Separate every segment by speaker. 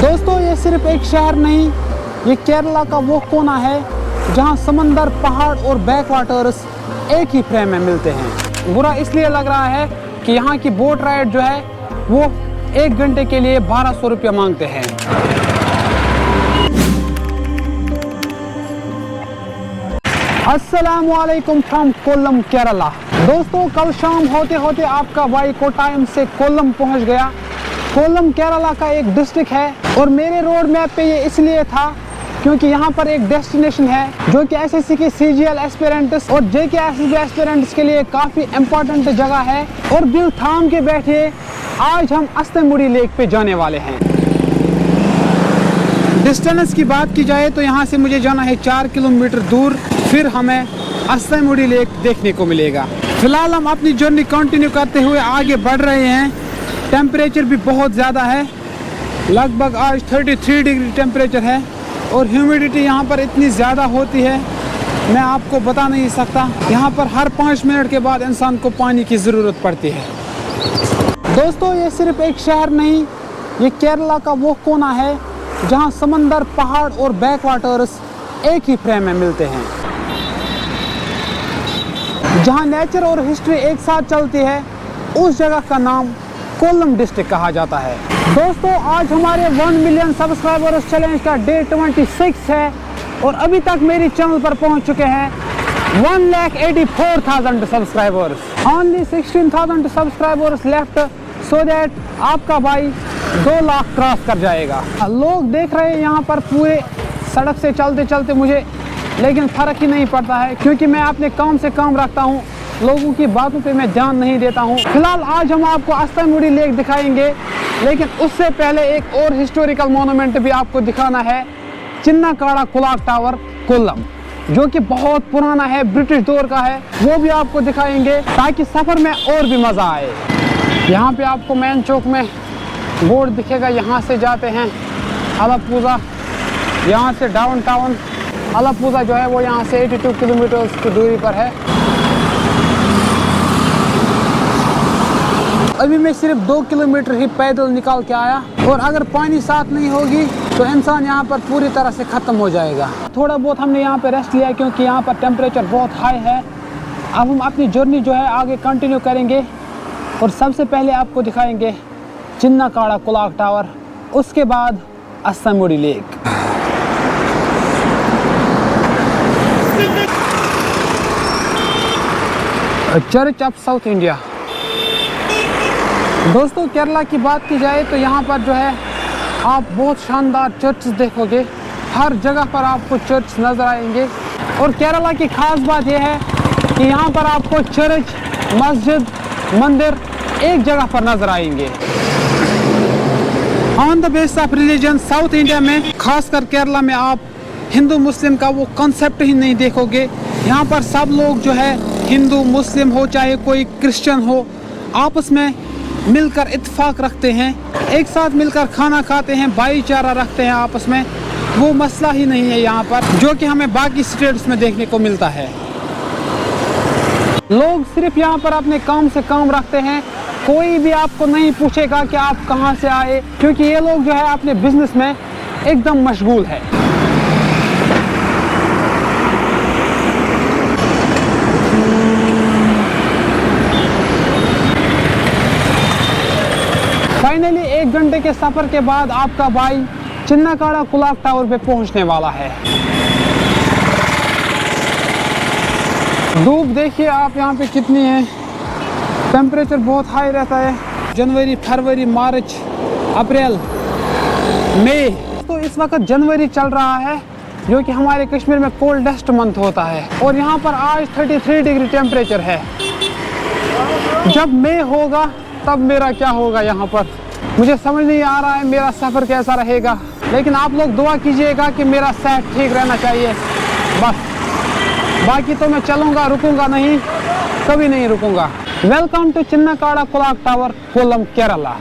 Speaker 1: दोस्तों ये सिर्फ एक शहर नहीं, ये केरला का वो कोना है जहाँ समंदर, पहाड़ और बैक वाटर्स एक ही फ्रेम में मिलते हैं। बुरा इसलिए लग रहा है कि यहाँ की बोट राइड जो है वो 1 घंटे के लिए 1200 रुपया मांगते हैं। अस्सलामुअलैकुम फ्रॉम कोल्लम केरला। दोस्तों कल शाम होते होते आपका भाई कोटायम से कोल्लम पहुँच गया। कोल्लम केरला का एक डिस्ट्रिक्ट है और मेरे रोड मैप पे ये इसलिए था क्योंकि यहाँ पर एक डेस्टिनेशन है जो कि एसएससी के CGL एस्पिरेंट्स और JKSSB एस्पिरेंट्स के लिए काफ़ी इम्पोर्टेंट जगह है। और दिल थाम के बैठिए, आज हम अस्तमुड़ी लेक पे जाने वाले हैं। डिस्टेंस की बात की जाए तो यहाँ से मुझे जाना है 4 किलोमीटर दूर, फिर हमें अस्तमुड़ी लेक देखने को मिलेगा। फिलहाल हम अपनी जर्नी कंटिन्यू करते हुए आगे बढ़ रहे हैं। टेम्परेचर भी बहुत ज़्यादा है, लगभग आज 33 डिग्री टेम्परेचर है और ह्यूमिडिटी यहाँ पर इतनी ज़्यादा होती है मैं आपको बता नहीं सकता। यहाँ पर हर 5 मिनट के बाद इंसान को पानी की ज़रूरत पड़ती है। दोस्तों ये सिर्फ एक शहर नहीं, ये केरला का वो कोना है जहाँ समंदर, पहाड़ और बैक वाटर्स एक ही फ्रेम में मिलते हैं, जहाँ नेचर और हिस्ट्री एक साथ चलती है। उस जगह का नाम कोल्लम डिस्ट्रिक्ट कहा जाता है। दोस्तों आज हमारे 1 मिलियन सब्सक्राइबर्स चैलेंज का डे 26 है और अभी तक मेरी चैनल पर पहुंच चुके हैं 1,84,000 subscribers. Only 16,000 subscribers left so that आपका भाई 2 लाख क्रॉस कर जाएगा। लोग देख रहे हैं यहाँ पर पूरे सड़क से चलते चलते मुझे, लेकिन फ़र्क ही नहीं पड़ता है क्योंकि मैं अपने काम से काम रखता हूँ, लोगों की बातों पे मैं ध्यान नहीं देता हूँ। फिलहाल आज हम आपको अस्तमुड़ी लेक दिखाएंगे, लेकिन उससे पहले एक और हिस्टोरिकल मोनूमेंट भी आपको दिखाना है, चिन्नाकाड़ा क्लॉक टावर कोल्लम, जो कि बहुत पुराना है, ब्रिटिश दौर का है। वो भी आपको दिखाएंगे ताकि सफ़र में और भी मज़ा आए। यहाँ पे आपको मेन चौक में बोर्ड दिखेगा, यहाँ से जाते हैं अलाप्पुझा, यहाँ से डाउन टाउन। अलाप्पुझा जो है वो यहाँ से 82 किलोमीटर की दूरी पर है। अभी मैं सिर्फ 2 किलोमीटर ही पैदल निकाल के आया और अगर पानी साथ नहीं होगी तो इंसान यहाँ पर पूरी तरह से ख़त्म हो जाएगा। थोड़ा बहुत हमने यहाँ पर रेस्ट लिया क्योंकि यहाँ पर टेम्परेचर बहुत हाई है। अब हम अपनी जर्नी जो है आगे कंटिन्यू करेंगे और सबसे पहले आपको दिखाएंगे चिन्नाकाड़ा क्लॉक टावर, उसके बाद Ashtamudi lake. Church of South India. दोस्तों केरला की बात की जाए तो यहाँ पर जो है आप बहुत शानदार चर्च देखोगे, हर जगह पर आपको चर्च नज़र आएंगे। और केरला की खास बात यह है कि यहाँ पर आपको चर्च, मस्जिद, मंदिर एक जगह पर नज़र आएंगे। On the base of religion south India में, खासकर केरला में, आप हिंदू मुस्लिम का वो कॉन्सेप्ट ही नहीं देखोगे। यहाँ पर सब लोग जो है, हिंदू मुस्लिम हो चाहे कोई क्रिश्चियन हो, आपस में मिलकर इत्तेफाक रखते हैं, एक साथ मिलकर खाना खाते हैं, भाईचारा रखते हैं आपस में। वो मसला ही नहीं है यहाँ पर, जो कि हमें बाकी स्टेट्स में देखने को मिलता है। लोग सिर्फ यहाँ पर अपने काम से काम रखते हैं, कोई भी आपको नहीं पूछेगा कि आप कहाँ से आए, क्योंकि ये लोग जो है अपने बिजनेस में एकदम मशगूल है। फाइनली 1 घंटे के सफ़र के बाद आपका भाई चिन्नाकाड़ा क्लॉक टावर पे पहुंचने वाला है। धूप देखिए आप यहाँ पे कितनी है, टेम्परेचर बहुत हाई रहता है। जनवरी, फरवरी, मार्च, अप्रैल, मई, तो इस वक्त जनवरी चल रहा है जो कि हमारे कश्मीर में कोल्डेस्ट मंथ होता है और यहाँ पर आज 33 डिग्री टेम्परेचर है। जब मई होगा तब मेरा क्या होगा यहाँ पर, मुझे समझ नहीं आ रहा है मेरा सफ़र कैसा रहेगा। लेकिन आप लोग दुआ कीजिएगा कि मेरा सेहत ठीक रहना चाहिए बस। बाकी तो मैं चलूँगा, रुकूंगा नहीं, कभी नहीं रुकूंगा। Welcome to Chinnakada clock tower Kollam Kerala.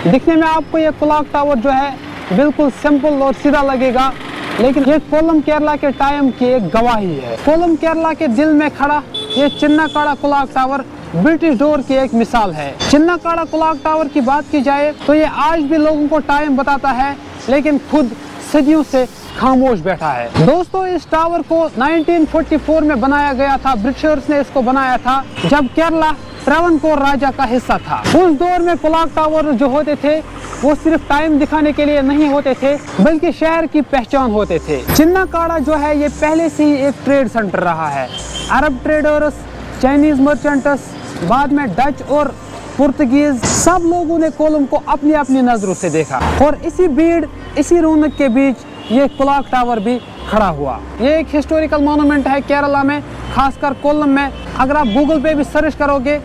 Speaker 1: दिखने में आपको ये क्लॉक टावर जो है बिल्कुल सिंपल और सीधा लगेगा, लेकिन ये कोल्लम केरला के टाइम की एक गवाही है। कोल्लम केरला के दिल में खड़ा ये चिन्नाकाड़ा क्लॉक टावर ब्रिटिश दौर की एक मिसाल है। चिन्नाकाड़ा क्लॉक टावर की बात की जाए तो ये आज भी लोगों को टाइम बताता है लेकिन खुद सदियों से खामोश बैठा है। दोस्तों, इस टावर को 1944 में बनाया गया था। ब्रिटिशर्स ने इसको बनाया था जब केरला ट्रावनकोर राजा का हिस्सा था। उस दौर में क्लॉक टावर जो होते थे वो सिर्फ टाइम दिखाने के लिए नहीं होते थे, बल्कि शहर की पहचान होते थे। चिन्नाकाड़ा जो है ये पहले से ही एक ट्रेड सेंटर रहा है। अरब ट्रेडर्स, चाइनीज मर्चेंट्स, बाद में डच और पुर्तगीज, सब लोगों ने कोलम को अपनी अपनी नजरों से देखा और इसी भीड़, इसी रौनक के बीच ये क्लॉक टावर भी खड़ा हुआ। ये एक हिस्टोरिकल मॉन्यूमेंट है केरला में, खासकर कोल्लम में। अगर आप गूगल पे भी सर्च करोगे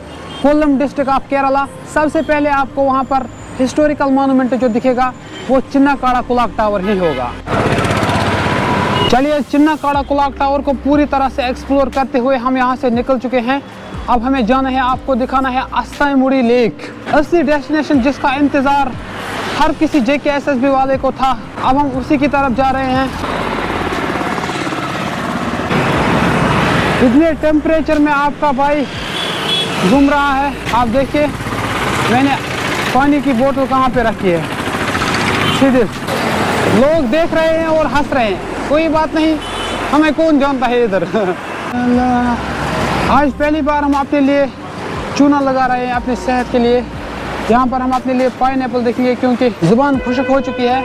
Speaker 1: कोल्लम डिस्ट्रिक्ट ऑफ केरला, सबसे पहले आपको वहाँ पर हिस्टोरिकल मॉन्यूमेंट जो दिखेगा वो चिन्नाकाड़ा क्लॉक टावर ही होगा। चलिए, चिन्नाकाड़ा क्लॉक टावर को पूरी तरह से एक्सप्लोर करते हुए हम यहाँ से निकल चुके हैं। अब हमें जाना है, आपको दिखाना है अस्तामुड़ी लेक, असली डेस्टिनेशन जिसका इंतजार हर किसी JKSSB वाले को था। अब हम उसी की तरफ जा रहे हैं। इतने टेम्परेचर में आपका भाई घूम रहा है। आप देखिए, मैंने पानी की बोतल कहाँ पे रखी है। सीधे लोग देख रहे हैं और हंस रहे हैं। कोई बात नहीं, हमें कौन जानता है इधर। आज पहली बार हम अपने लिए चूना लगा रहे हैं अपनी सेहत के लिए। यहाँ पर हम अपने लिए पाइनएप्पल देखेंगे क्योंकि जुबान खुश्क हो चुकी है,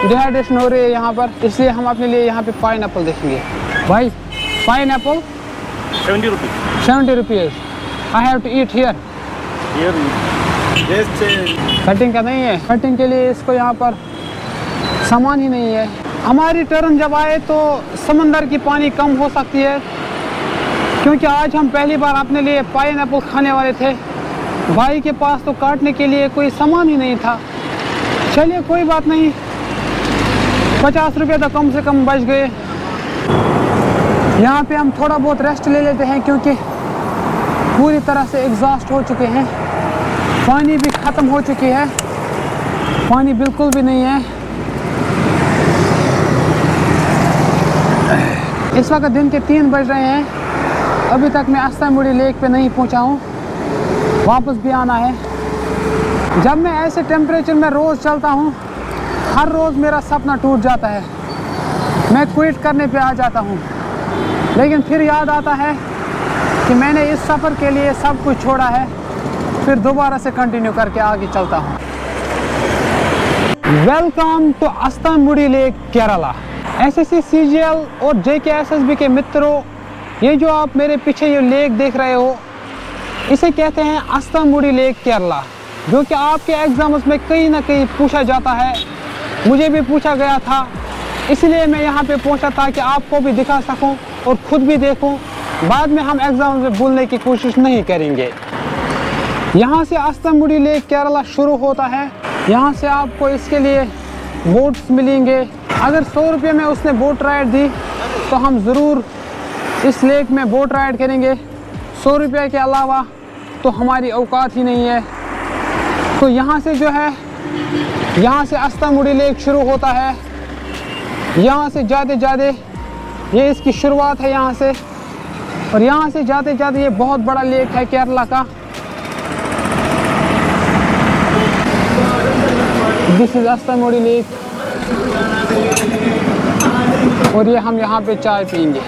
Speaker 1: डिहाइड्रेशन हो रही है यहाँ पर, इसलिए हम अपने लिए यहाँ पे पाइनएप्पल देखेंगे। भाई, pineapple 70 rupees. I have to eat here. Cutting का नहीं है, कटिंग के लिए इसको यहाँ पर सामान ही नहीं है। हमारी टर्न जब आए तो समंदर की पानी कम हो सकती है, क्योंकि आज हम पहली बार अपने लिए पाइनएप्पल खाने वाले थे। भाई के पास तो काटने के लिए कोई सामान ही नहीं था। चलिए, कोई बात नहीं, 50 रुपये तो कम से कम बच गए। यहाँ पे हम थोड़ा बहुत रेस्ट ले लेते हैं क्योंकि पूरी तरह से एग्जॉस्ट हो चुके हैं। पानी भी ख़त्म हो चुकी है, पानी बिल्कुल भी नहीं है। इस वक्त दिन के 3 बज रहे हैं। अभी तक मैं अस्तामुड़ी लेक पे नहीं पहुँचा हूँ, वापस भी आना है। जब मैं ऐसे टेम्परेचर में रोज़ चलता हूँ, हर रोज़ मेरा सपना टूट जाता है, मैं क्विट करने पे आ जाता हूँ। लेकिन फिर याद आता है कि मैंने इस सफ़र के लिए सब कुछ छोड़ा है, फिर दोबारा से कंटिन्यू करके आगे चलता हूँ। Welcome to Ashtamudi lake Kerala. SSC CGL और JKSSB के मित्रों, ये जो आप मेरे पीछे ये लेक देख रहे हो, इसे कहते हैं अस्तामुड़ी लेक केरला, जो कि आपके एग्जाम्स में कहीं ना कहीं पूछा जाता है। मुझे भी पूछा गया था, इसलिए मैं यहाँ पे पहुँचा ताकि आपको भी दिखा सकूँ और ख़ुद भी देखूँ। बाद में हम एग्जाम में भूलने की कोशिश नहीं करेंगे। यहाँ से अस्तामुड़ी लेक केरला शुरू होता है। यहाँ से आपको इसके लिए बोट्स मिलेंगे। अगर 100 रुपये में उसने बोट राइड दी तो हम ज़रूर इस लेक में बोट राइड करेंगे। 100 रुपये के अलावा तो हमारी औकात ही नहीं है। तो यहाँ से जो है, यहाँ से अस्तामुड़ी लेक शुरू होता है। यहाँ से जाते जाते ये इसकी शुरुआत है यहाँ से, और यहाँ से जाते जाते ये बहुत बड़ा लेक है केरला का। दिस इज अस्तामुड़ी लेक, और ये हम यहाँ पे चाय पीएंगे।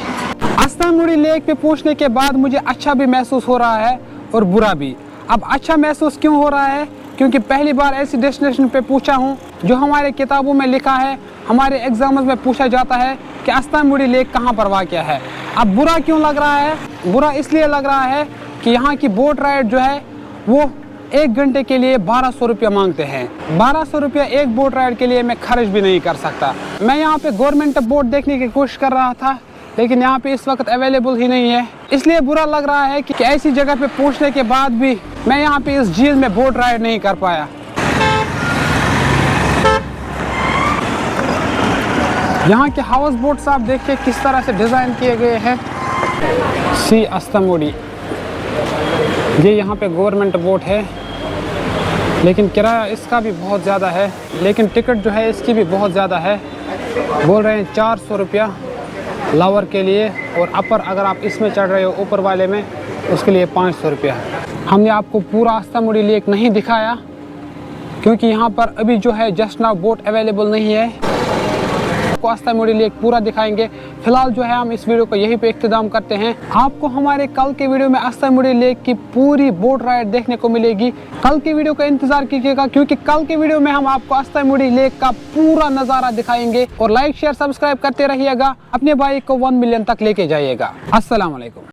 Speaker 1: अस्तामुड़ी लेक पे पहुँचने के बाद मुझे अच्छा भी महसूस हो रहा है और बुरा भी। अब अच्छा महसूस क्यों हो रहा है? क्योंकि पहली बार ऐसी डेस्टिनेशन पे पूछा हूँ जो हमारे किताबों में लिखा है, हमारे एग्जाम्स में पूछा जाता है कि अस्तामुड़ी लेक कहाँ पर वाक़ है। अब बुरा क्यों लग रहा है? बुरा इसलिए लग रहा है कि यहाँ की बोट राइड जो है वो 1 घंटे के लिए 1200 रुपये मांगते हैं। 1200 रुपये एक बोट राइड के लिए मैं खर्च भी नहीं कर सकता। मैं यहाँ पे गवर्नमेंट बोट देखने की कोशिश कर रहा था, लेकिन यहाँ पे इस वक्त अवेलेबल ही नहीं है। इसलिए बुरा लग रहा है कि ऐसी जगह पे पहुँचने के बाद भी मैं यहाँ पे इस झील में बोट राइड नहीं कर पाया। यहाँ के हाउस बोट्स आप देखिए किस तरह से डिज़ाइन किए गए हैं। सी अस्तामुड़ी, ये यहाँ पे गवर्नमेंट बोट है, लेकिन किराया इसका भी बहुत ज़्यादा है। लेकिन टिकट जो है इसकी भी बहुत ज़्यादा है। बोल रहे हैं 400 रुपया लोअर के लिए, और अपर अगर आप इसमें चढ़ रहे हो ऊपर वाले में, उसके लिए 500 रुपया। हमने आपको पूरा अस्तामुड़ी लेक नहीं दिखाया, क्योंकि यहाँ पर अभी जो है जस्ट नाउ बोट अवेलेबल नहीं है। आपको अस्थामुड़ी लेक पूरा दिखाएंगे। फिलहाल जो है हम इस वीडियो को यहीं पे इख्तिताम करते हैं। आपको हमारे कल के वीडियो में अस्थामुड़ी लेक की पूरी बोट राइड देखने को मिलेगी। कल के वीडियो का इंतजार कीजिएगा, क्योंकि कल के वीडियो में हम आपको अस्थामुड़ी लेक का पूरा नजारा दिखाएंगे। और लाइक शेयर सब्सक्राइब करते रहिएगा, अपने भाई को 1 मिलियन तक लेके जाइएगा। अस्सलाम वालेकुम।